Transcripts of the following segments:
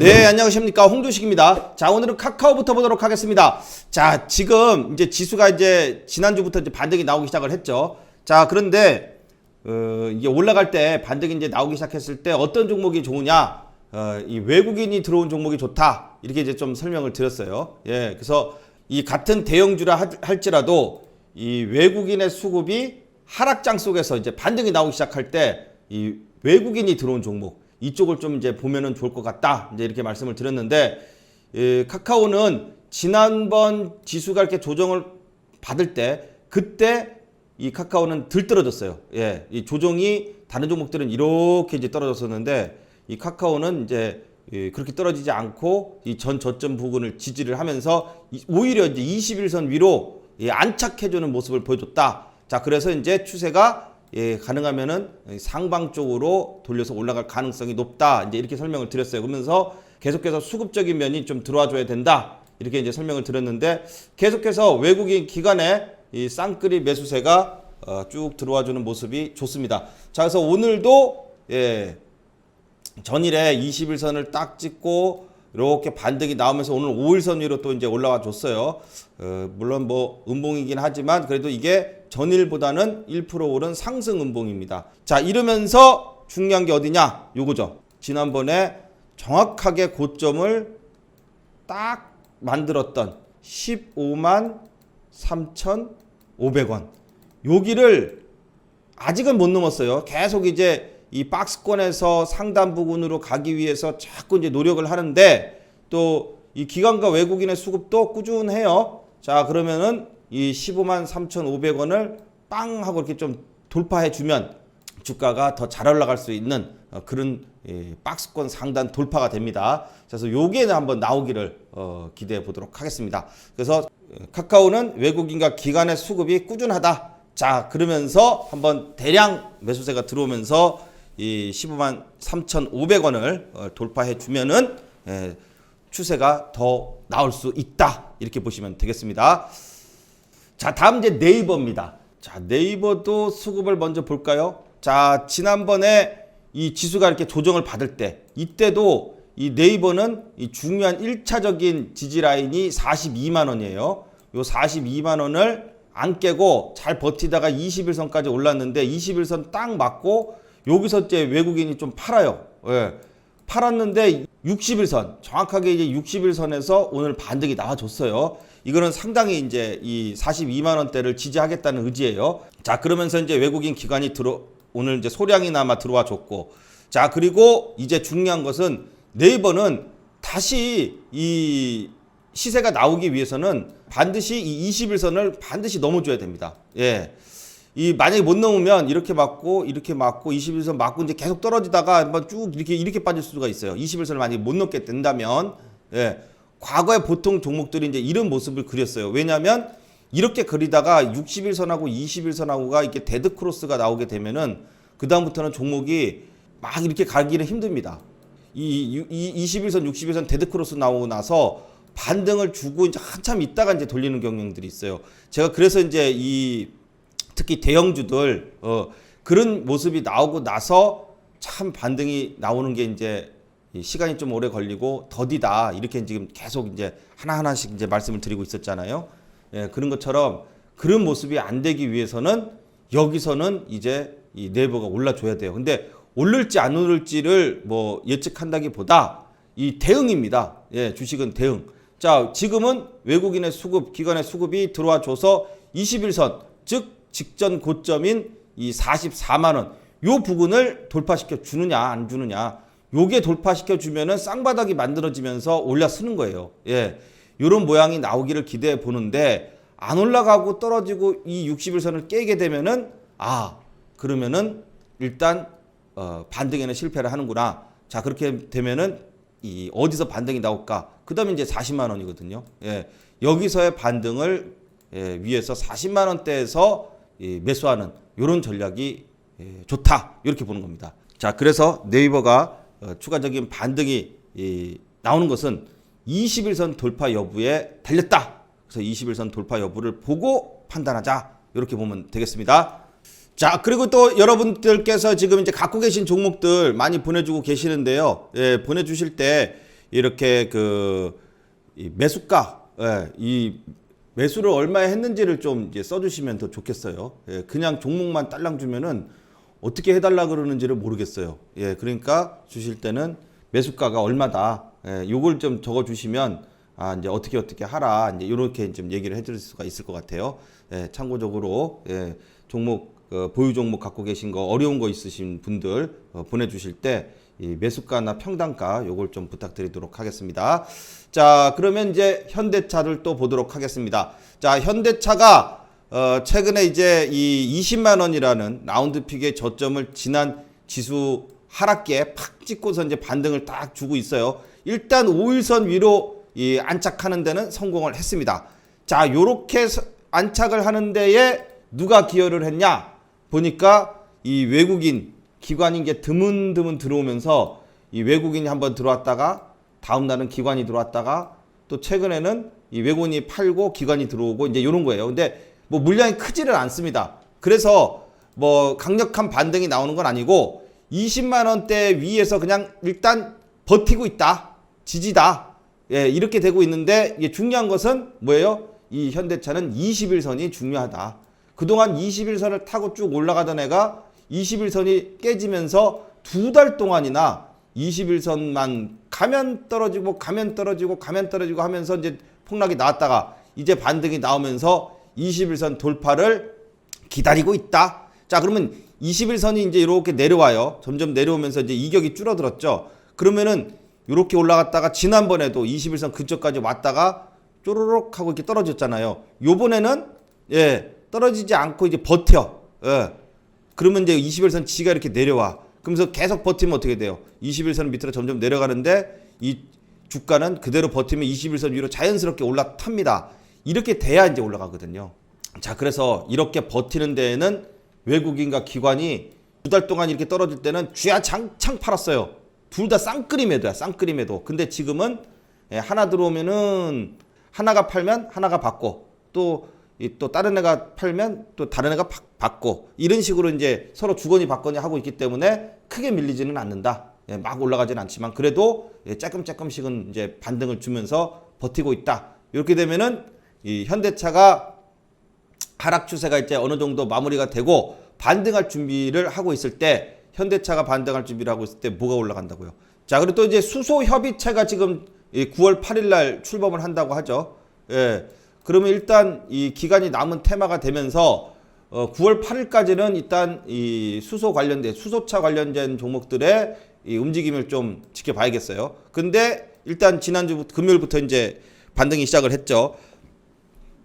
네, 안녕하십니까. 홍두식입니다. 자, 오늘은 카카오부터 보도록 하겠습니다. 자, 지금 이제 지수가 이제 지난주부터 이제 반등이 나오기 시작을 했죠. 자, 그런데 이게 올라갈 때 반등이 이제 나오기 시작했을 때 어떤 종목이 좋으냐? 이 외국인이 들어온 종목이 좋다. 이렇게 이제 좀 설명을 드렸어요. 예, 그래서 이 같은 대형주라 할지라도 이 외국인의 수급이 하락장 속에서 이제 반등이 나오기 시작할 때 이 외국인이 들어온 종목 이쪽을 좀 이제 보면은 좋을 것 같다. 이제 이렇게 말씀을 드렸는데, 카카오는 지난번 지수가 이렇게 조정을 받을 때, 그때 이 카카오는 들떨어졌어요. 예, 이 조정이 다른 종목들은 이렇게 이제 떨어졌었는데, 이 카카오는 이제 그렇게 떨어지지 않고 이 전 저점 부근을 지지를 하면서 오히려 이제 21선 위로 안착해주는 모습을 보여줬다. 자, 그래서 이제 추세가 가능하면은 상방 쪽으로 돌려서 올라갈 가능성이 높다. 이제 이렇게 설명을 드렸어요. 그러면서 계속해서 수급적인 면이 좀 들어와 줘야 된다. 이렇게 이제 설명을 드렸는데, 계속해서 외국인 기관의 이 쌍끌이 매수세가 쭉 들어와 주는 모습이 좋습니다. 자, 그래서 오늘도 전일에 21선을 딱 찍고 이렇게 반등이 나오면서 오늘 5일선 위로 또 이제 올라와 줬어요. 물론 뭐 음봉이긴 하지만 그래도 이게 전일보다는 1% 오른 상승 음봉입니다. 자, 이러면서 중요한 게 어디냐? 요거죠. 지난번에 정확하게 고점을 딱 만들었던 15만 3,500원. 여기를 아직은 못 넘었어요. 계속 이제 이 박스권에서 상단 부근으로 가기 위해서 자꾸 이제 노력을 하는데, 또 이 기관과 외국인의 수급도 꾸준해요. 자, 그러면은 이 15만 3,500원을 빵 하고 이렇게 좀 돌파해 주면 주가가 더 잘 올라갈 수 있는 그런 박스권 상단 돌파가 됩니다. 그래서 요게 한번 나오기를 기대해 보도록 하겠습니다. 그래서 카카오는 외국인과 기관의 수급이 꾸준하다. 자, 그러면서 한번 대량 매수세가 들어오면서 이 15만 3,500원을 돌파해 주면은 추세가 더 나올 수 있다. 이렇게 보시면 되겠습니다. 자, 다음 이제 네이버입니다. 자, 네이버도 수급을 먼저 볼까요? 자, 지난번에 이 지수가 이렇게 조정을 받을 때, 이때도 이 네이버는 이 중요한 1차적인 지지 라인이 42만 원이에요. 요 42만 원을 안 깨고 잘 버티다가 21선까지 올랐는데 21선 딱 맞고 여기서 이제 외국인이 좀 팔아요. 예. 팔았는데 61선, 정확하게 이제 61선에서 오늘 반등이 나와줬어요. 이거는 상당히 이제 이 42만 원대를 지지하겠다는 의지예요. 자, 그러면서 이제 외국인 기관이 오늘 이제 소량이나마 들어와 줬고, 자, 그리고 이제 중요한 것은 네이버는 다시 이 시세가 나오기 위해서는 반드시 이 21선을 반드시 넘어줘야 됩니다. 예. 이 만약에 못 넘으면 이렇게 맞고 21선 맞고 이제 계속 떨어지다가 한번 쭉 이렇게 빠질 수가 있어요. 21선을 만약에 못 넘게 된다면. 예. 과거에 보통 종목들이 이제 이런 모습을 그렸어요. 왜냐하면 이렇게 그리다가 61선하고 21선하고가 이렇게 데드 크로스가 나오게 되면은 그다음부터는 종목이 막 이렇게 가기는 힘듭니다. 이 21선, 61선 데드 크로스 나오고 나서 반등을 주고 이제 한참 있다가 이제 돌리는 경향들이 있어요. 제가 그래서 이제 특히 대형주들 그런 모습이 나오고 나서 참 반등이 나오는 게 이제 시간이 좀 오래 걸리고 더디다, 이렇게 지금 계속 이제 하나하나씩 이제 말씀을 드리고 있었잖아요. 예, 그런 것처럼 그런 모습이 안 되기 위해서는 여기서는 이제 이 네이버가 올라줘야 돼요. 근데 오를지 안 오를지를 뭐 예측한다기보다 이 대응입니다. 예, 주식은 대응. 자, 지금은 외국인의 수급, 기관의 수급이 들어와 줘서 21선, 즉 직전 고점인 이 44만 원, 요 부분을 돌파시켜 주느냐 안 주느냐, 요게 돌파시켜 주면은 쌍바닥이 만들어지면서 올라 쓰는 거예요. 예, 요런 모양이 나오기를 기대해 보는데, 안 올라가고 떨어지고 이 61선을 깨게 되면은 그러면은 일단 반등에는 실패를 하는구나. 자, 그렇게 되면은 이 어디서 반등이 나올까? 그다음에 이제 40만 원이거든요. 예, 여기서의 반등을 위해서 40만 원대에서 매수하는 이런 전략이 좋다, 이렇게 보는 겁니다. 자, 그래서 네이버가 추가적인 반등이 나오는 것은 21선 돌파 여부에 달렸다. 그래서 21선 돌파 여부를 보고 판단하자, 이렇게 보면 되겠습니다. 자, 그리고 또 여러분들께서 지금 이제 갖고 계신 종목들 많이 보내주고 계시는데요. 예, 보내주실 때 이렇게 이 매수가, 이 매수를 얼마에 했는지를 좀 이제 써주시면 더 좋겠어요. 예, 그냥 종목만 딸랑 주면은 어떻게 해달라 그러는지를 모르겠어요. 예, 그러니까 주실 때는 매수가가 얼마다, 요걸 좀 적어주시면 이제 어떻게 하라, 이제 이렇게 좀 얘기를 해드릴 수가 있을 것 같아요. 예, 참고적으로 종목 보유 종목 갖고 계신 거 어려운 거 있으신 분들 보내주실 때 이 매수가나 평단가 요걸 좀 부탁드리도록 하겠습니다. 자, 그러면 이제 현대차를 또 보도록 하겠습니다. 자, 현대차가 최근에 이제 이 20만 원이라는 라운드픽의 저점을 지난 지수 하락기에 팍 찍고서 이제 반등을 딱 주고 있어요. 일단 5일선 위로 안착하는 데는 성공을 했습니다. 자, 요렇게 안착을 하는 데에 누가 기여를 했냐 보니까 이 외국인 기관인 게 드문드문 들어오면서 이 외국인이 한번 들어왔다가 다음 날은 기관이 들어왔다가 또 최근에는 이 외국인이 팔고 기관이 들어오고 이제 이런 거예요. 근데 뭐 물량이 크지를 않습니다. 그래서 뭐 강력한 반등이 나오는 건 아니고 20만 원대 위에서 그냥 일단 버티고 있다. 지지다. 예, 이렇게 되고 있는데 이게 중요한 것은 뭐예요? 이 현대차는 21선이 중요하다. 그동안 21선을 타고 쭉 올라가던 애가 21선이 깨지면서 2달 동안이나 21선만 가면 떨어지고 하면서 이제 폭락이 나왔다가 이제 반등이 나오면서 21선 돌파를 기다리고 있다. 자, 그러면 21선이 이제 이렇게 내려와요. 점점 내려오면서 이제 이격이 줄어들었죠. 그러면은 이렇게 올라갔다가 지난번에도 21선 근처까지 왔다가 쪼르륵 하고 이렇게 떨어졌잖아요. 요번에는 떨어지지 않고 이제 버텨. 그러면 이제 21선 지가 이렇게 내려와. 그러면서 계속 버티면 어떻게 돼요? 21선 밑으로 점점 내려가는데 이 주가는 그대로 버티면 21선 위로 자연스럽게 올라탑니다. 이렇게 돼야 이제 올라가거든요. 자, 그래서 이렇게 버티는 데에는 외국인과 기관이 2달 동안 이렇게 떨어질 때는 쥐야창창 팔았어요. 둘 다 쌍끌이매도야, 쌍끌이매도. 근데 지금은 하나 들어오면은 하나가 팔면 하나가 받고 또 다른 애가 팔면 또 다른 애가 받고 이런 식으로 이제 서로 주거니 받거니 하고 있기 때문에 크게 밀리지는 않는다. 막 올라가지는 않지만 그래도 조금씩은 이제 반등을 주면서 버티고 있다. 이렇게 되면은 이 현대차가 하락 추세가 이제 어느 정도 마무리가 되고 반등할 준비를 하고 있을 때 현대차가 반등할 준비를 하고 있을 때 뭐가 올라간다고요? 자, 그리고 또 이제 수소 협의체가 지금 9월 8일 날 출범을 한다고 하죠. 예. 그러면 일단 이 기간이 남은 테마가 되면서 9월 8일까지는 일단 이 수소차 관련된 종목들의 이 움직임을 좀 지켜봐야겠어요. 근데 일단 지난주 금요일부터 이제 반등이 시작을 했죠.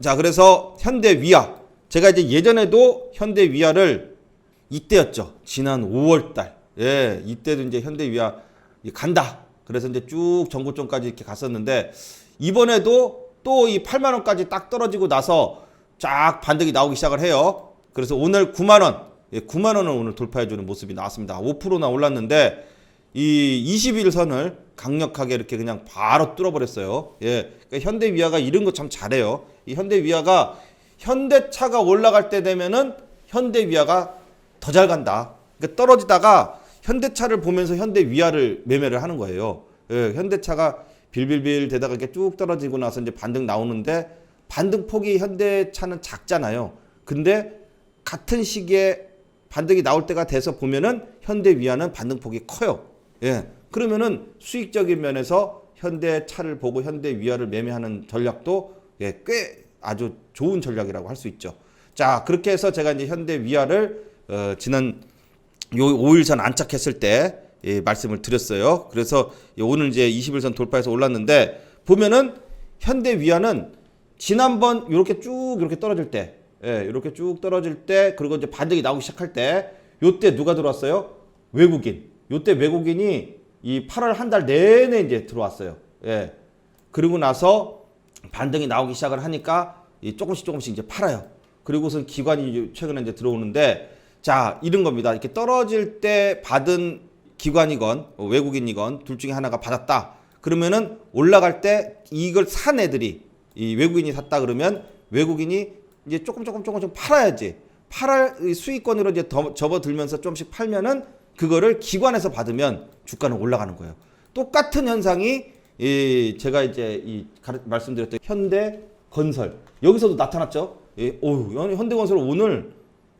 자, 그래서 현대위아, 제가 이제 예전에도 현대위아를 이때였죠. 지난 5월 달. 예, 이때도 이제 현대위아 간다. 그래서 이제 쭉 정고점까지 이렇게 갔었는데 이번에도 또 이 8만 원까지 딱 떨어지고 나서 쫙 반등이 나오기 시작을 해요. 그래서 오늘 9만 원, 9만 원을 오늘 돌파해주는 모습이 나왔습니다. 5%나 올랐는데 이 21선을 강력하게 이렇게 그냥 바로 뚫어버렸어요. 예, 그러니까 현대위아가 이런 거 참 잘해요. 이 현대위아가 현대차가 올라갈 때 되면은 현대위아가 더 잘 간다. 그러니까 떨어지다가 현대차를 보면서 현대위아를 매매를 하는 거예요. 예, 현대차가 빌빌빌 되다가 이렇게 쭉 떨어지고 나서 이제 반등 나오는데 반등 폭이 현대차는 작잖아요. 근데 같은 시기에 반등이 나올 때가 돼서 보면은 현대위아는 반등 폭이 커요. 예. 그러면은 수익적인 면에서 현대차를 보고 현대위아를 매매하는 전략도 꽤 아주 좋은 전략이라고 할 수 있죠. 자, 그렇게 해서 제가 이제 현대위아를 지난 요 5일선 안착했을 때 말씀을 드렸어요. 그래서 오늘 이제 21선 돌파해서 올랐는데 보면은 현대위아는 지난번 이렇게 쭉 이렇게 떨어질 때, 이렇게 쭉 떨어질 때 그리고 이제 반등이 나오기 시작할 때 요때 누가 들어왔어요? 외국인. 요때 외국인이 이 8월 한 달 내내 이제 들어왔어요. 예. 그리고 나서 반등이 나오기 시작을 하니까 조금씩 이제 팔아요. 그리고선 기관이 최근에 이제 들어오는데 자, 이런 겁니다. 이렇게 떨어질 때 받은 기관이건 외국인이건 둘 중에 하나가 받았다. 그러면은 올라갈 때 이걸 산 애들이 이 외국인이 샀다 그러면 외국인이 이제 조금 팔아야지. 수익권으로 이제 접어들면서 조금씩 팔면은 그거를 기관에서 받으면 주가는 올라가는 거예요. 똑같은 현상이 제가 이제 말씀드렸던 현대건설 여기서도 나타났죠. 현대건설 오늘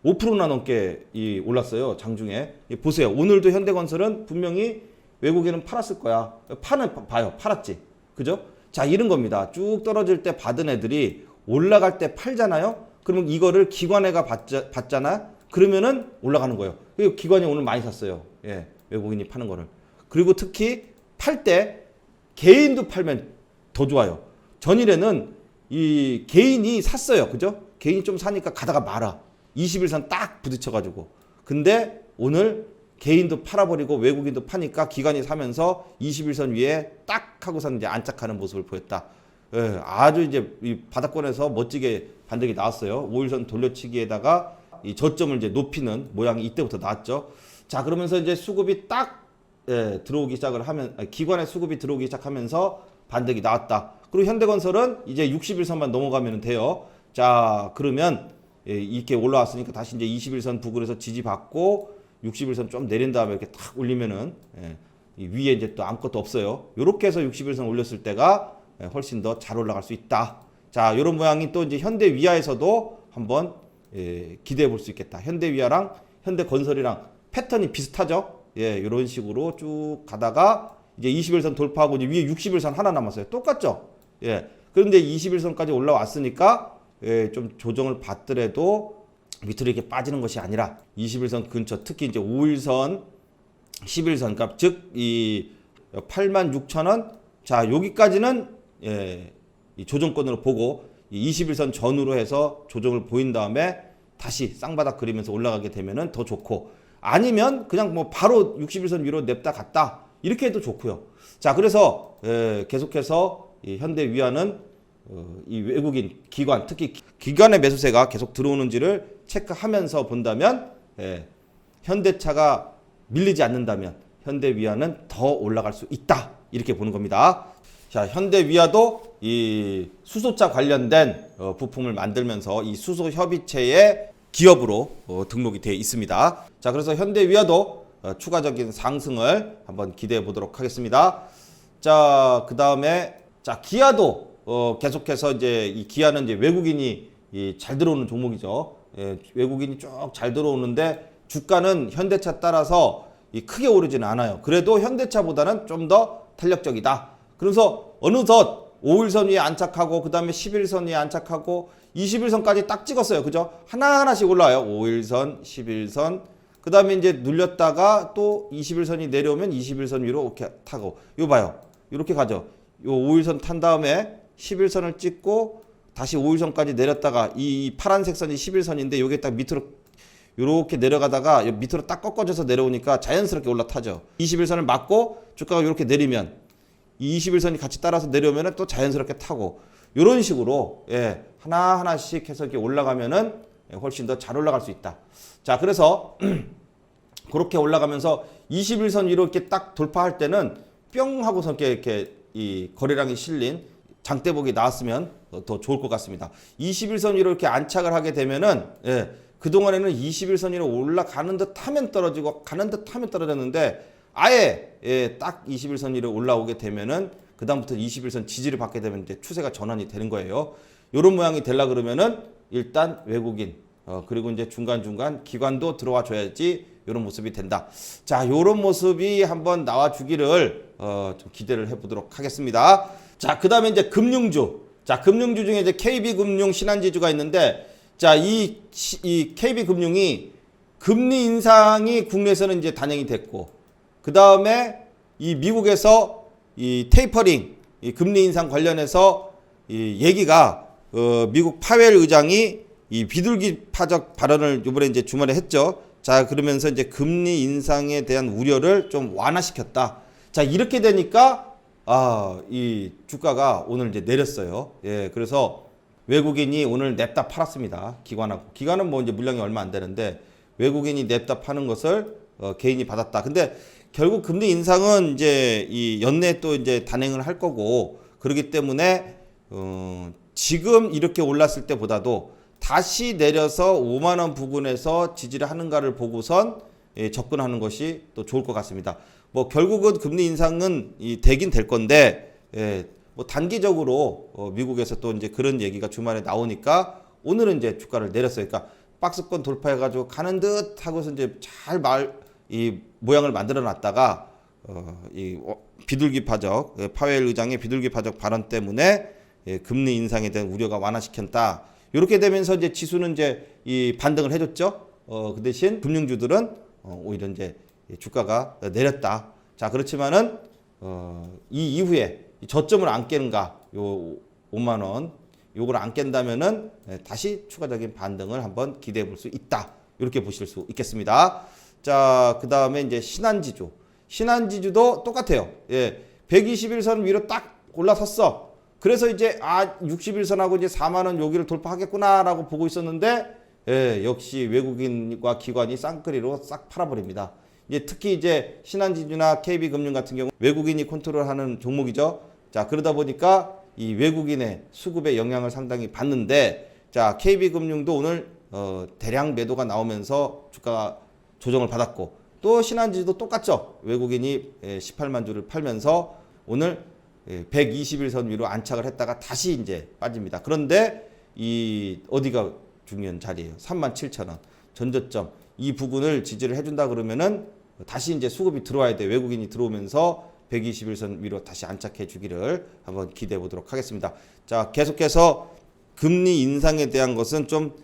5%나 넘게 올랐어요. 장중에. 보세요. 오늘도 현대건설은 분명히 외국인은 팔았을 거야. 봐요. 팔았지. 그죠? 자, 이런 겁니다. 쭉 떨어질 때 받은 애들이 올라갈 때 팔잖아요. 그러면 이거를 기관회가 받잖아. 그러면은 올라가는 거예요. 그리고 기관이 오늘 많이 샀어요. 예, 외국인이 파는 거를. 그리고 특히 팔 때 개인도 팔면 더 좋아요. 전일에는 이 개인이 샀어요. 그죠? 개인이 좀 사니까 가다가 말아. 21선 딱 부딪혀가지고. 근데 오늘 개인도 팔아버리고 외국인도 파니까 기관이 사면서 21선 위에 딱 하고선 이제 안착하는 모습을 보였다. 예, 아주 이제 이 바닥권에서 멋지게 반등이 나왔어요. 5일선 돌려치기에다가 이 저점을 이제 높이는 모양이 이때부터 나왔죠. 자, 그러면서 이제 수급이 딱 들어오기 시작을 하면 기관의 수급이 들어오기 시작하면서 반등이 나왔다. 그리고 현대건설은 이제 61선만 넘어가면 돼요. 자, 그러면 이렇게 올라왔으니까 다시 이제 21선 부근에서 지지받고 61선 좀 내린 다음에 이렇게 탁 올리면은 이 위에 이제 또 아무것도 없어요. 요렇게 해서 61선 올렸을 때가 훨씬 더 잘 올라갈 수 있다. 자, 이런 모양이 또 이제 현대위아에서도 한번 기대해 볼 수 있겠다. 현대위아랑 현대건설이랑 패턴이 비슷하죠. 예, 이런 식으로 쭉 가다가 이제 21선 돌파하고 이제 위에 61선 하나 남았어요. 똑같죠. 예. 그런데 21선까지 올라왔으니까 좀 조정을 받더라도 밑으로 이렇게 빠지는 것이 아니라 21선 근처, 특히 이제 5일선, 11선 값, 즉 이 86,000원. 자, 여기까지는 이 조정권으로 보고 21선 전후로 해서 조정을 보인 다음에 다시 쌍바닥 그리면서 올라가게 되면은 더 좋고, 아니면 그냥 뭐 바로 61선 위로 냅다 갔다 이렇게 해도 좋고요. 자, 그래서 계속해서 이 현대위아는 이 외국인 기관, 특히 기관의 매수세가 계속 들어오는지를 체크하면서 본다면 현대차가 밀리지 않는다면 현대위아는 더 올라갈 수 있다, 이렇게 보는 겁니다. 자, 현대위아도 이 수소차 관련된 부품을 만들면서 이 수소 협의체의 기업으로 등록이 되어 있습니다. 자, 그래서 현대위아도 추가적인 상승을 한번 기대해 보도록 하겠습니다. 자, 그 다음에 자, 기아도 계속해서 이제 이 기아는 이제 외국인이 잘 들어오는 종목이죠. 외국인이 쭉 잘 들어오는데 주가는 현대차 따라서 크게 오르지는 않아요. 그래도 현대차보다는 좀 더 탄력적이다. 그래서 어느덧 5일선 위에 안착하고 그 다음에 11선 위에 안착하고 21선까지 딱 찍었어요. 그죠? 하나하나씩 올라와요. 5일선, 11선. 그 다음에 이제 눌렸다가 또 21선이 내려오면 21선 위로 이렇게 타고. 이거 봐요. 이렇게 가죠. 요 5일선 탄 다음에 11선을 찍고 다시 5일선까지 내렸다가 이 파란색 선이 11선인데 요게 딱 밑으로 요렇게 내려가다가 밑으로 딱 꺾어져서 내려오니까 자연스럽게 올라타죠. 21선을 맞고 주가가 요렇게 내리면 이 21선이 같이 따라서 내려오면 또 자연스럽게 타고, 요런 식으로 하나하나씩 해서 이렇게 올라가면은 훨씬 더 잘 올라갈 수 있다. 자, 그래서 그렇게 올라가면서 21선 위로 이렇게 딱 돌파할 때는 뿅 하고서 이렇게 이 거래량이 실린 장대복이 나왔으면 더 좋을 것 같습니다. 21선 위로 이렇게 안착을 하게 되면은 그동안에는 21선 위로 올라가는 듯 하면 떨어지고 가는 듯 하면 떨어졌는데 아예 딱 21선 위로 올라오게 되면은 그다음부터 21선 지지를 받게 되면 이제 추세가 전환이 되는 거예요. 요런 모양이 되려 그러면은 일단 외국인 그리고 이제 중간중간 기관도 들어와 줘야지 요런 모습이 된다. 자, 요런 모습이 한번 나와 주기를 좀 기대를 해 보도록 하겠습니다. 자, 그다음에 이제 금융주. 자, 금융주 중에 이제 KB금융, 신한지주가 있는데, 자, 이 KB금융이 금리 인상이 국내에서는 이제 단행이 됐고, 그 다음에 이 미국에서 이 테이퍼링, 이 금리 인상 관련해서 이 얘기가 미국 파웰 의장이 이 비둘기파적 발언을 이번에 이제 주말에 했죠. 자, 그러면서 이제 금리 인상에 대한 우려를 좀 완화시켰다. 자, 이렇게 되니까 이 주가가 오늘 이제 내렸어요. 예, 그래서 외국인이 오늘 냅다 팔았습니다. 기관은 뭐 이제 물량이 얼마 안 되는데 외국인이 냅다 파는 것을 개인이 받았다. 근데 결국 금리 인상은 이제 이 연내에 또 이제 단행을 할 거고, 그렇기 때문에 지금 이렇게 올랐을 때보다도 다시 내려서 5만 원 부근에서 지지를 하는가를 보고선 접근하는 것이 또 좋을 것 같습니다. 뭐 결국은 금리 인상은 되긴 될 건데 뭐 단기적으로 미국에서 또 이제 그런 얘기가 주말에 나오니까 오늘은 이제 주가를 내렸어요. 그러니까 박스권 돌파해가지고 가는 듯 하고서 이제 잘 이 모양을 만들어 놨다가 이 비둘기파적 파웰 의장의 비둘기파적 발언 때문에 금리 인상에 대한 우려가 완화시켰다. 이렇게 되면서 이제 지수는 이제 이 반등을 해줬죠. 그 대신 금융주들은 오히려 이제 주가가 내렸다. 자, 그렇지만은 이 이후에 저점을 안 깨는가, 요 5만 원, 요걸 안 깬다면은 다시 추가적인 반등을 한번 기대해 볼 수 있다. 이렇게 보실 수 있겠습니다. 자, 그 다음에 이제 신한지주. 신한지주도 똑같아요. 121선 위로 딱 올라섰어. 그래서 이제 61선하고 이제 4만 원 여기를 돌파하겠구나라고 보고 있었는데, 역시 외국인과 기관이 쌍끌이로 싹 팔아버립니다. 이제 특히 이제 신한지주나 KB금융 같은 경우 외국인이 컨트롤하는 종목이죠. 자, 그러다 보니까 이 외국인의 수급의 영향을 상당히 받는데, 자, KB금융도 오늘 대량 매도가 나오면서 주가가 조정을 받았고, 또 신한지주도 똑같죠. 외국인이 18만 주를 팔면서 오늘 121선 위로 안착을 했다가 다시 이제 빠집니다. 그런데 이 어디가 중요한 자리예요. 37,000원 전저점 이 부분을 지지를 해준다 그러면은 다시 이제 수급이 들어와야 돼. 외국인이 들어오면서 121선 위로 다시 안착해 주기를 한번 기대해 보도록 하겠습니다. 자, 계속해서 금리 인상에 대한 것은 좀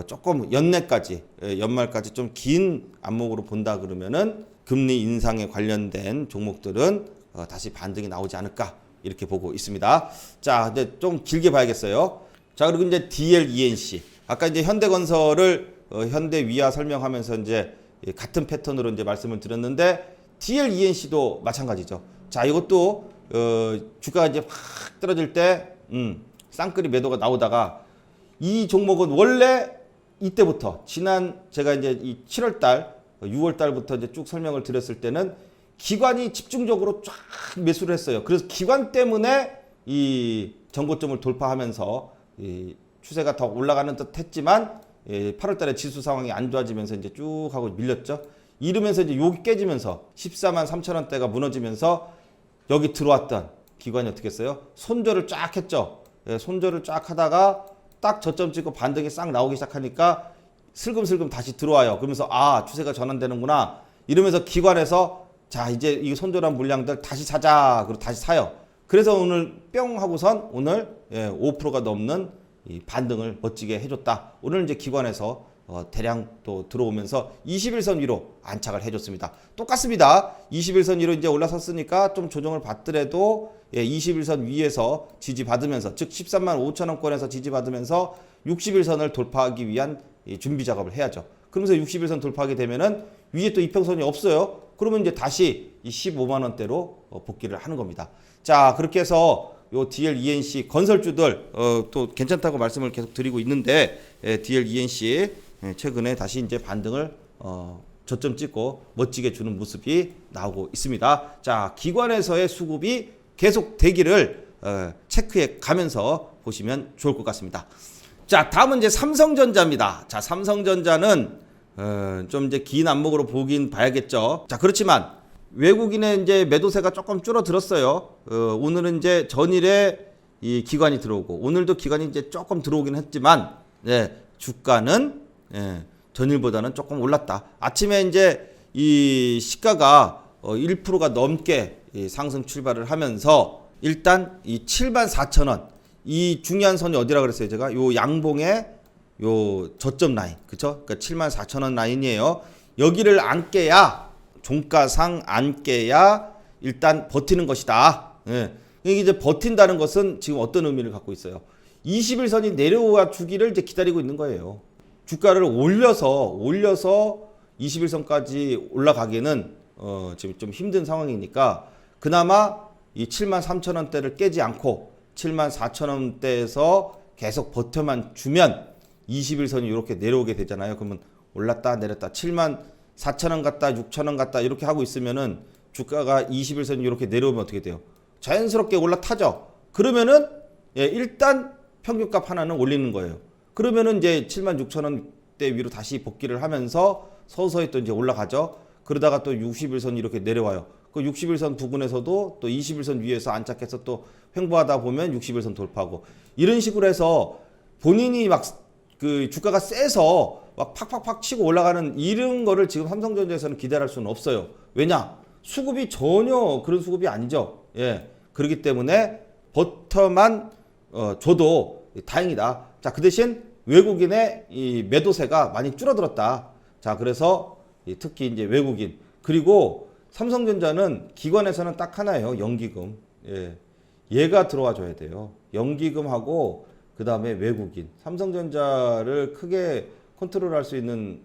조금 연내까지 연말까지 좀 긴 안목으로 본다 그러면은 금리 인상에 관련된 종목들은 다시 반등이 나오지 않을까 이렇게 보고 있습니다. 자, 이제 좀 길게 봐야겠어요. 자, 그리고 이제 DLENC 아까 이제 현대건설을 현대위아 설명하면서 이제 같은 패턴으로 이제 말씀을 드렸는데 DLENC도 마찬가지죠. 자, 이것도 주가가 이제 확 떨어질 때 쌍끌이 매도가 나오다가 이 종목은 원래 이때부터 지난 제가 이제 이 7월 달, 6월 달부터 이제 쭉 설명을 드렸을 때는 기관이 집중적으로 쫙 매수를 했어요. 그래서 기관 때문에 이 전고점을 돌파하면서 이 추세가 더 올라가는 듯 했지만 8월 달에 지수 상황이 안 좋아지면서 이제 쭉 하고 밀렸죠. 이러면서 이제 여기 깨지면서 14만 3천 원대가 무너지면서 여기 들어왔던 기관이 어떻게 했어요? 손절을 쫙 했죠. 손절을 쫙 하다가 딱 저점 찍고 반등이 싹 나오기 시작하니까 슬금슬금 다시 들어와요. 그러면서 추세가 전환되는구나. 이러면서 기관에서 자, 이제 이 손절한 물량들 다시 사자. 그리고 다시 사요. 그래서 오늘 뿅 하고선 오늘 5%가 넘는 이 반등을 멋지게 해줬다. 오늘 이제 기관에서 대량 또 들어오면서 21선 위로 안착을 해줬습니다. 똑같습니다. 21선 위로 이제 올라섰으니까 좀 조정을 받더라도 21선 위에서 지지받으면서 즉 13만 5천 원권에서 지지받으면서 61선을 돌파하기 위한 준비 작업을 해야죠. 그러면서 61선 돌파하게 되면은 위에 또 이평선이 없어요. 그러면 이제 다시 이 15만 원대로 복귀를 하는 겁니다. 자, 그렇게 해서 요 DLENC 건설주들 또 괜찮다고 말씀을 계속 드리고 있는데 DLENC 최근에 다시 이제 반등을 저점 찍고 멋지게 주는 모습이 나오고 있습니다. 자, 기관에서의 수급이 계속 되기를 체크해 가면서 보시면 좋을 것 같습니다. 자, 다음은 이제 삼성전자입니다. 자, 삼성전자는 좀 이제 긴 안목으로 보긴 봐야겠죠. 자, 그렇지만 외국인의 이제 매도세가 조금 줄어들었어요. 오늘은 이제 전일에 이 기관이 들어오고 오늘도 기관이 이제 조금 들어오긴 했지만 주가는 전일보다는 조금 올랐다. 아침에 이제 이 시가가 1%가 넘게 상승 출발을 하면서 일단 이 74,000원 이 중요한 선이 어디라 그랬어요? 제가 요 양봉의 요 저점 라인, 그쵸? 그러니까 74,000원 라인이에요. 여기를 안 깨야 종가상 안 깨야 일단 버티는 것이다. 이게 이제 버틴다는 것은 지금 어떤 의미를 갖고 있어요? 21선이 내려와 주기를 이제 기다리고 있는 거예요. 주가를 올려서 21선까지 올라가기는 지금 좀 힘든 상황이니까 그나마 이 73,000원대를 깨지 않고 74,000원대에서 계속 버텨만 주면 21선이 이렇게 내려오게 되잖아요. 그러면 올랐다 내렸다 74,000원 갔다 6,000원 갔다 이렇게 하고 있으면은 주가가 21선이 이렇게 내려오면 어떻게 돼요? 자연스럽게 올라타죠. 그러면은 일단 평균값 하나는 올리는 거예요. 그러면은 이제 76,000원대 위로 다시 복귀를 하면서 서서히 또 이제 올라가죠. 그러다가 또 60일선 이렇게 내려와요. 그 60일선 부근에서도 또 20일선 위에서 안착해서 또 횡보하다 보면 60일선 돌파하고 이런 식으로 해서 본인이 막 그 주가가 세서 막 팍팍팍 치고 올라가는 이런 거를 지금 삼성전자에서는 기대할 수는 없어요. 왜냐? 수급이 전혀 그런 수급이 아니죠. 예. 그렇기 때문에 버터만 줘도 다행이다. 자, 그 대신 외국인의 이 매도세가 많이 줄어들었다. 자, 그래서 특히 이제 외국인 그리고 삼성전자는 기관에서는 딱 하나예요. 연기금. 예. 얘가 들어와 줘야 돼요. 연기금하고 그 다음에 외국인. 삼성전자를 크게 컨트롤할 수 있는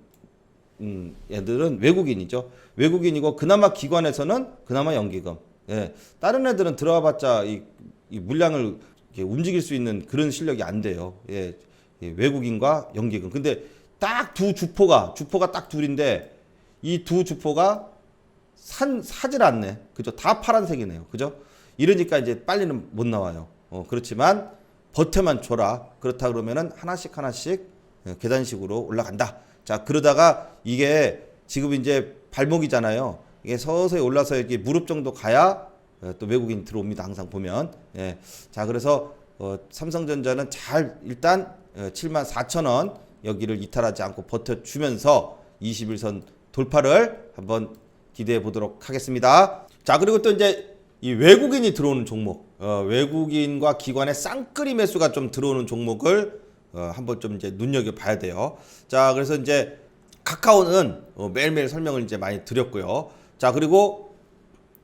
애들은 외국인이죠. 외국인이고 그나마 기관에서는 그나마 연기금. 예. 다른 애들은 들어와봤자 이 물량을 이렇게 움직일 수 있는 그런 실력이 안 돼요. 예. 외국인과 연기금. 근데 딱 두 주포가 딱 둘인데 이 두 주포가 사질 않네. 그죠? 다 파란색이네요. 그죠? 이러니까 이제 빨리는 못 나와요. 그렇지만 버텨만 줘라. 그렇다 그러면은 하나씩 계단식으로 올라간다. 자, 그러다가 이게 지금 이제 발목이잖아요. 이게 서서히 올라서 이렇게 무릎 정도 가야 또 외국인 들어옵니다. 항상 보면. 예. 자, 그래서 삼성전자는 잘 일단 74,000원 여기를 이탈하지 않고 버텨주면서 21선 돌파를 한번 기대해 보도록 하겠습니다. 자, 그리고 또 이제 이 외국인이 들어오는 종목, 외국인과 기관의 쌍끌이 매수가 좀 들어오는 종목을 한번 좀 이제 눈여겨 봐야 돼요. 자, 그래서 이제 카카오는 매일매일 설명을 이제 많이 드렸고요. 자, 그리고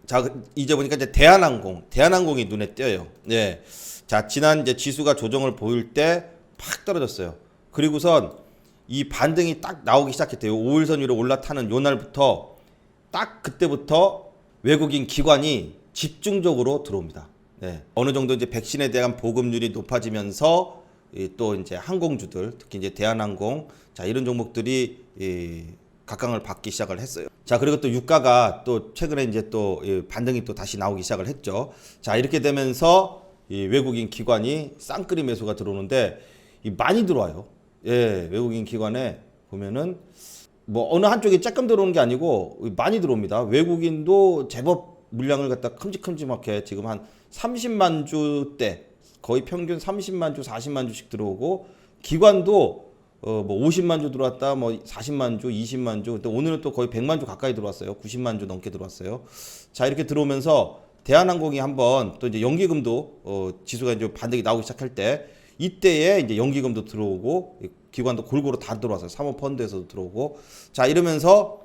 자, 이제 보니까 이제 대한항공이 눈에 띄어요. 네. 자, 지난 이제 지수가 조정을 보일 때 팍 떨어졌어요. 그리고선 이 반등이 딱 나오기 시작했대요. 5일선 위로 올라타는 요 날부터 딱 그때부터 외국인 기관이 집중적으로 들어옵니다. 네. 어느 정도 이제 백신에 대한 보급률이 높아지면서 또 이제 항공주들, 특히 이제 대한항공, 자, 이런 종목들이 각광을 받기 시작을 했어요. 자, 그리고 또 유가가 또 최근에 이제 또 반등이 또 다시 나오기 시작을 했죠. 자, 이렇게 되면서 이 외국인 기관이 쌍끌이 매수가 들어오는데 많이 들어와요. 예, 외국인 기관에 보면은 뭐 어느 한쪽이 조금 들어오는 게 아니고 많이 들어옵니다. 외국인도 제법 물량을 갖다 큼직큼직하게 지금 한 30만 주대 거의 평균 30만 주, 40만 주씩 들어오고 기관도 뭐 50만 주 들어왔다, 뭐 40만 주, 20만 주, 또 오늘은 또 거의 100만 주 가까이 들어왔어요. 90만 주 넘게 들어왔어요. 자, 이렇게 들어오면서 대한항공이 한번 또 이제 연기금도 지수가 이제 반등이 나오기 시작할 때 이때에 이제 연기금도 들어오고 기관도 골고루 다 들어왔어요. 사모펀드에서도 들어오고. 자, 이러면서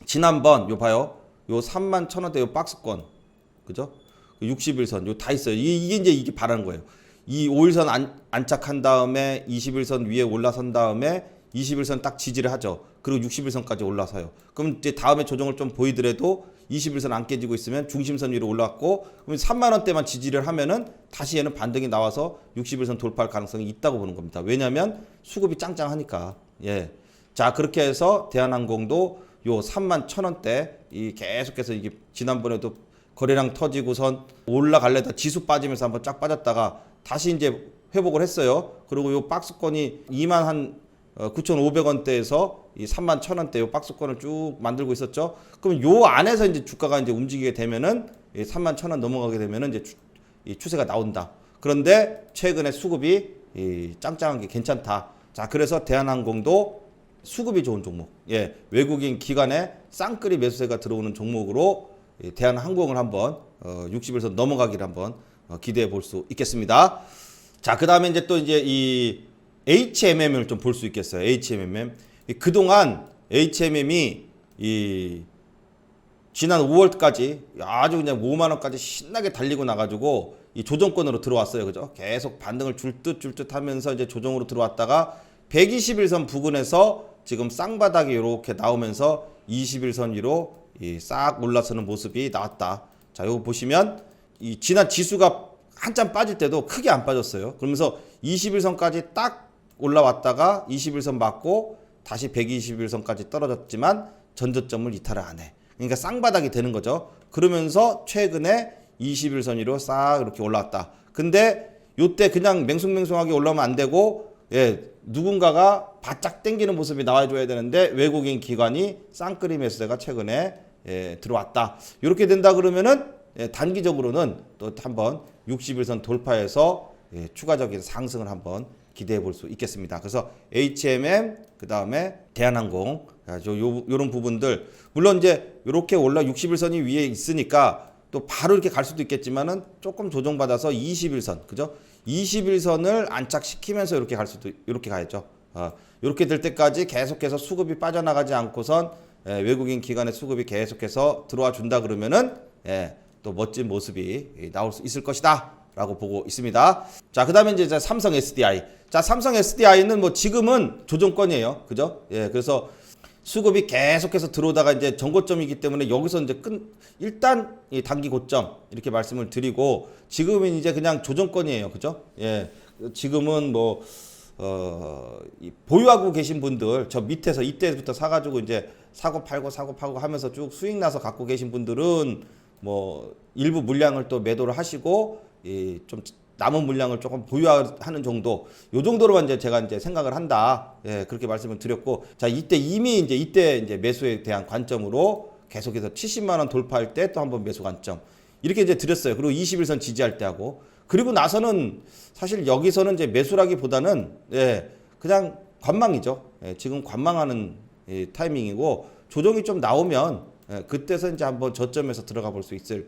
지난번 요 봐요. 요 31,000원대 요 박스권. 그죠? 60일선 요 다 있어요. 이게 이제 이게 바라는 거예요. 이 5일선 안착한 다음에 21선 위에 올라선 다음에 21선 딱 지지를 하죠. 그리고 60일선까지 올라서요. 그럼 이제 다음에 조정을 좀 보이더라도 21선 안 깨지고 있으면 중심선 위로 올라왔고 그럼 3만 원대만 지지를 하면은 다시 얘는 반등이 나와서 60일선 돌파할 가능성이 있다고 보는 겁니다. 왜냐하면 수급이 짱짱하니까. 예. 자, 그렇게 해서 대한항공도 요 31,000원대 이 계속해서 이게 지난번에도 거래량 터지고선 올라갈래다 지수 빠지면서 한번 쫙 빠졌다가 다시 이제 회복을 했어요. 그리고 요 박스권이 2만 한 9,500원대에서 이 31,000원대 요 박스권을 쭉 만들고 있었죠. 그럼 요 안에서 이제 주가가 이제 움직이게 되면은 31,000원 넘어가게 되면은 이제 이 추세가 나온다. 그런데 최근에 수급이 짱짱한 게 괜찮다. 자, 그래서 대한항공도 수급이 좋은 종목, 예, 외국인 기관에 쌍끌이 매수세가 들어오는 종목으로 대한항공을 한번 60일선 넘어가기를 한번 기대해 볼 수 있겠습니다. 자, 그 다음에 이제 또 이제 이 HMM을 좀 볼 수 있겠어요. HMM. 그동안 HMM이 이 지난 5월까지 아주 그냥 5만 원까지 신나게 달리고 나가지고 이 조정권으로 들어왔어요. 그죠? 계속 반등을 줄 듯 하면서 이제 조정으로 들어왔다가 121선 부근에서 지금 쌍바닥이 이렇게 나오면서 21선 위로 싹 올라서는 모습이 나왔다. 자, 요거 보시면 이 지난 지수가 한참 빠질 때도 크게 안 빠졌어요. 그러면서 21선까지 딱 올라왔다가 21선 맞고 다시 121선까지 떨어졌지만 전저점을 이탈을 안 해. 그러니까 쌍바닥이 되는 거죠. 그러면서 최근에 21선 위로 싹 이렇게 올라왔다. 근데 요때 그냥 맹숭맹숭하게 올라오면 안 되고 누군가가 바짝 당기는 모습이 나와줘야 되는데 외국인 기관이 쌍끌이 매수세가 최근에 들어왔다. 이렇게 된다 그러면은 단기적으로는 또 한번 60일선 돌파해서 추가적인 상승을 한번 기대해 볼 수 있겠습니다. 그래서 HMM 그 다음에 대한항공 요런 부분들 물론 이제 이렇게 올라 60일선이 위에 있으니까 또 바로 이렇게 갈 수도 있겠지만은 조금 조정받아서 21선 그죠? 21선을 안착시키면서 이렇게 갈 수도 이렇게 가야죠. 이렇게 될 때까지 계속해서 수급이 빠져나가지 않고선 외국인 기관의 수급이 계속해서 들어와 준다 그러면은 또 멋진 모습이 나올 수 있을 것이다 라고 보고 있습니다. 자, 그 다음에 이제 삼성 SDI. 자, 삼성 SDI는 뭐 지금은 조정권이에요. 그죠? 그래서 수급이 계속해서 들어오다가 이제 전고점이기 때문에 여기서 이제 일단 이 단기 고점 이렇게 말씀을 드리고 지금은 이제 그냥 조정권이에요. 그죠? 지금은 뭐 보유하고 계신 분들 저 밑에서 이때부터 사가지고 이제 사고 팔고 하면서 쭉 수익 나서 갖고 계신 분들은 뭐 일부 물량을 또 매도를 하시고 좀 남은 물량을 조금 보유하는 정도, 요 정도로만 이제 제가 이제 생각을 한다. 그렇게 말씀을 드렸고, 자, 이미 이때 매수에 대한 관점으로 계속해서 70만 원 돌파할 때 또 한번 매수 관점. 이렇게 이제 드렸어요. 그리고 21선 지지할 때 하고. 그리고 나서는 사실 여기서는 이제 매수라기보다는 그냥 관망이죠. 지금 관망하는 타이밍이고 조정이 좀 나오면 그때서 이제 한번 저점에서 들어가 볼 수 있을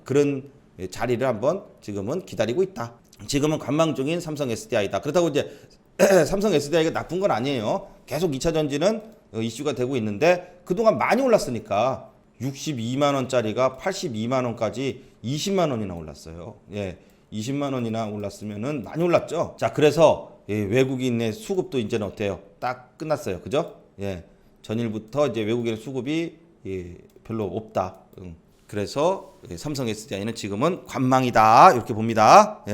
그런 자리를 한번 지금은 기다리고 있다. 지금은 관망 중인 삼성 SDI다. 그렇다고 이제 삼성 SDI가 나쁜 건 아니에요. 계속 2차 전지는 이슈가 되고 있는데 그동안 많이 올랐으니까 62만 원짜리가 82만 원까지 20만 원이나 올랐어요. 20만 원이나 올랐으면은 많이 올랐죠. 자, 그래서 외국인의 수급도 이제는 어때요? 딱 끝났어요. 그죠? 전일부터 이제 외국인의 수급이 별로 없다. 그래서 삼성 SDI는 지금은 관망이다 이렇게 봅니다.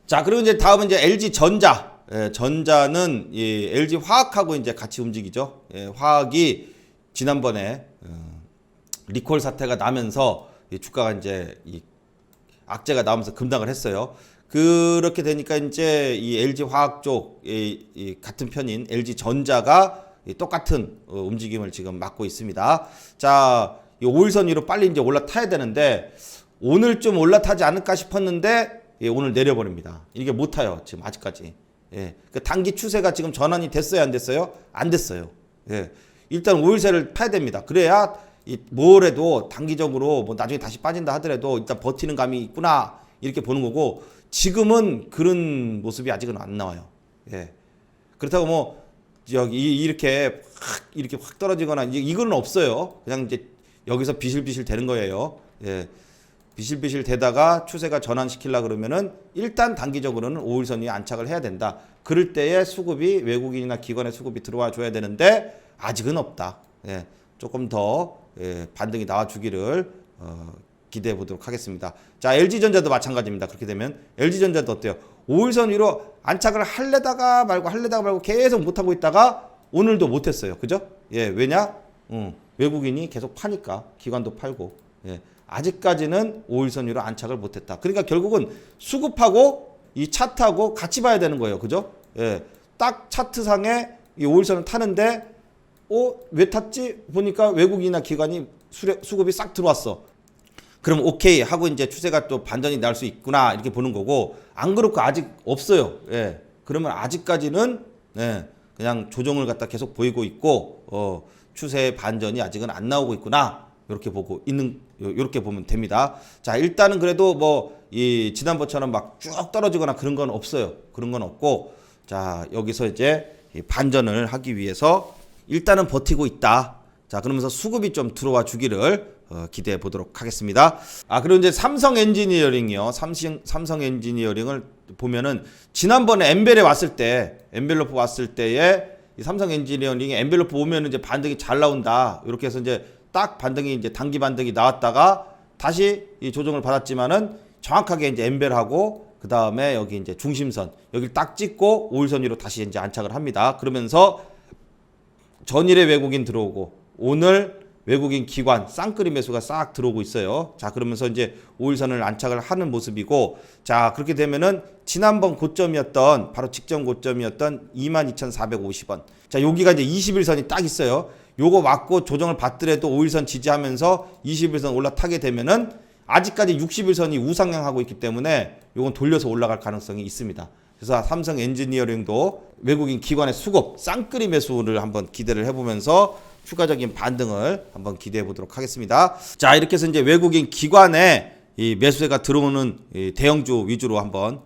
자, 그리고 이제 다음은 이제 LG 전자. 전자는 LG 화학하고 이제 같이 움직이죠. 화학이 지난번에 리콜 사태가 나면서 주가가 이제 악재가 나오면서 급락을 했어요. 그렇게 되니까 이제 이 LG 화학 쪽 같은 편인 LG 전자가 똑같은 움직임을 지금 맡고 있습니다. 자, 이 5일선 위로 빨리 이제 올라타야 되는데 오늘 좀 올라타지 않을까 싶었는데 오늘 내려버립니다. 이게 못 타요. 지금 아직까지. 그 단기 추세가 지금 전환이 됐어요, 안 됐어요? 안 됐어요. 일단 5일선을 타야 됩니다. 그래야 뭘 해도 단기적으로 뭐 나중에 다시 빠진다 하더라도 일단 버티는 감이 있구나 이렇게 보는 거고 지금은 그런 모습이 아직은 안 나와요. 그렇다고 뭐 여기 이렇게 확 떨어지거나 이거는 없어요. 그냥 이제 여기서 비실비실 되는 거예요. 비실비실 되다가 추세가 전환시키려 그러면은 일단 단기적으로는 5일선 위에 안착을 해야 된다. 그럴 때에 수급이 외국인이나 기관의 수급이 들어와 줘야 되는데 아직은 없다. 조금 더 반등이 나와 주기를 기대해 보도록 하겠습니다. 자, LG전자도 마찬가지입니다. 그렇게 되면 LG전자도 어때요? 5일선 위로 안착을 할래다가 말고 계속 못하고 있다가 오늘도 못했어요. 그죠? 왜냐? 외국인이 계속 파니까 기관도 팔고 아직까지는 5일선 위로 안착을 못했다. 그러니까 결국은 수급하고 이 차트하고 같이 봐야 되는 거예요. 그죠? 딱 차트상에 이 5일선을 타는데 왜 탔지? 보니까 외국인이나 기관이 수급이 싹 들어왔어. 그럼 오케이 하고 이제 추세가 또 반전이 날 수 있구나 이렇게 보는 거고 안 그렇고 아직 없어요. 그러면 아직까지는 그냥 조정을 갖다 계속 보이고 있고 추세의 반전이 아직은 안 나오고 있구나 이렇게 보고 있는 이렇게 보면 됩니다. 자, 일단은 그래도 뭐 이 지난번처럼 막 쭉 떨어지거나 그런 건 없어요. 그런 건 없고 자, 여기서 이제 반전을 하기 위해서 일단은 버티고 있다. 자, 그러면서 수급이 좀 들어와 주기를 기대해 보도록 하겠습니다. 그리고 이제 삼성 엔지니어링이요. 삼성 엔지니어링을 보면은 지난번에 엔벨로프 왔을 때에 이 삼성 엔지니어링이 엔벨로프 오면 이제 반등이 잘 나온다. 이렇게 해서 이제 딱 반등이 이제 단기 반등이 나왔다가 다시 이 조정을 받았지만은 정확하게 이제 엔벨하고 그 다음에 여기 이제 중심선 여기를 딱 찍고 5일선 위로 다시 이제 안착을 합니다. 그러면서 전일에 외국인 들어오고 오늘 외국인 기관 쌍끌이 매수가 싹 들어오고 있어요. 자, 그러면서 이제 5일선을 안착을 하는 모습이고, 자, 그렇게 되면은 지난번 고점이었던 바로 직전 고점이었던 22,450원. 자, 여기가 이제 21선이 딱 있어요. 요거 맞고 조정을 받더라도 5일선 지지하면서 21선 올라타게 되면은 아직까지 60일선이 우상향하고 있기 때문에 요건 돌려서 올라갈 가능성이 있습니다. 그래서 삼성 엔지니어링도 외국인 기관의 수급 쌍끌이 매수를 한번 기대를 해보면서 추가적인 반등을 한번 기대해 보도록 하겠습니다. 자, 이렇게 해서 이제 외국인 기관의 이 매수세가 들어오는 이 대형주 위주로 한번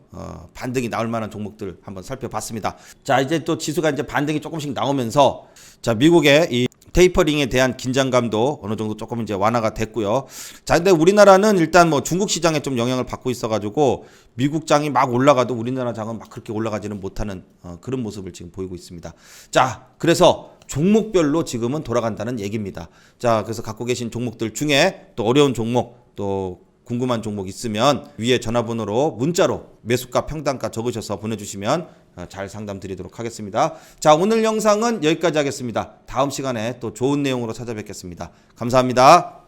반등이 나올 만한 종목들 한번 살펴봤습니다. 자, 이제 또 지수가 이제 반등이 조금씩 나오면서, 자, 미국의 이 테이퍼링에 대한 긴장감도 어느 정도 조금 이제 완화가 됐고요. 자, 근데 우리나라는 일단 뭐 중국 시장에 좀 영향을 받고 있어가지고 미국 장이 막 올라가도 우리나라 장은 막 그렇게 올라가지는 못하는 그런 모습을 지금 보이고 있습니다. 자, 그래서 종목별로 지금은 돌아간다는 얘기입니다. 자, 그래서 갖고 계신 종목들 중에 또 어려운 종목, 또 궁금한 종목 있으면 위에 전화번호로 문자로 매수가 평단가 적으셔서 보내주시면 잘 상담 드리도록 하겠습니다. 자, 오늘 영상은 여기까지 하겠습니다. 다음 시간에 또 좋은 내용으로 찾아뵙겠습니다. 감사합니다.